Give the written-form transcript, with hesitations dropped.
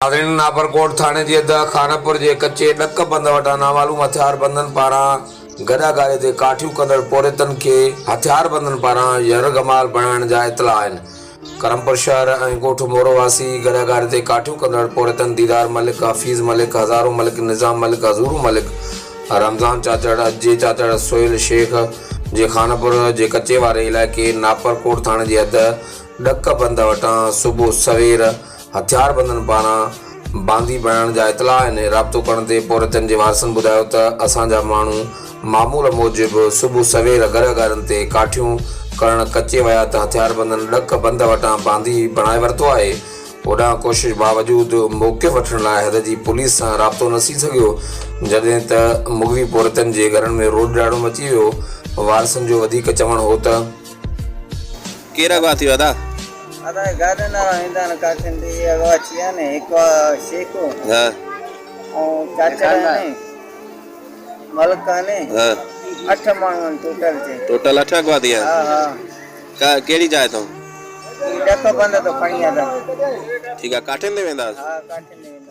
नाज़रीन, नापरकोट थाने जी हद खानापुर जे कच्चे ॾक बंद वटां नामालूम हथियारबंदनि पारां गॾागारे ते काठियूं कंदड़ पोरेतनि खे हथियारबंदनि पारां यरगमाल बणाइण जा इतला आहिनि। करमपुर शहर ऐं ॻोठ मोरो वासी गॾागारे ते काठियूं कंदड़ पोरेतनि दीदार मलिक, हफ़ीज़ मलिक, हज़ारो मलिक, निज़ाम मलिक, हज़ूरू मलिक, रमज़ान चाचड़, अज्जे चाचड़, सोहेल शेख जे खानापुर जे कच्चे वारे इलाइक़े नापरकोट थाने जी हद ॾक बंद वटां सुबुह सवेर हथियारबंदनि पारां बांदी बणाइण जा इतला आहिनि। राब्तो करण ते पोरेतनि जे वारसनि ॿुधायो त असांजा माण्हू मामूल मूजिबि सुबुह सवेर गॾागारनि ते काठियूं करण कचे विया त हथियारबंदनि ॾक बंद वटां बांदी बणाए वरितो आहे। ओॾां कोशिश बावजूदि मौक़े वठण लाइ हद जी पुलिस सां राब्तो न थी सघियो, जॾहिं त मुगवी पोरेतनि जे घरनि में रोड ॾाढो मची वियो। वारसनि जो वधीक चवणु हो त केरु अगवा थी वियो? अदा गाॾी न ईंदा आहिनि काठियुनि जी अगवा थी विया आहिनि। हिकु शेख ऐं चाचा आहिनि, मलिक आहिनि, 8 माण्हू आहिनि टोटल 8 अगवा थी विया। हा हा। कहिड़ी जाइ अथव? ॾक बंद तो खणी आया। ठीकु आहे, काठियुनि ते वेंदा? हा, काठियुनि ते वेंदा।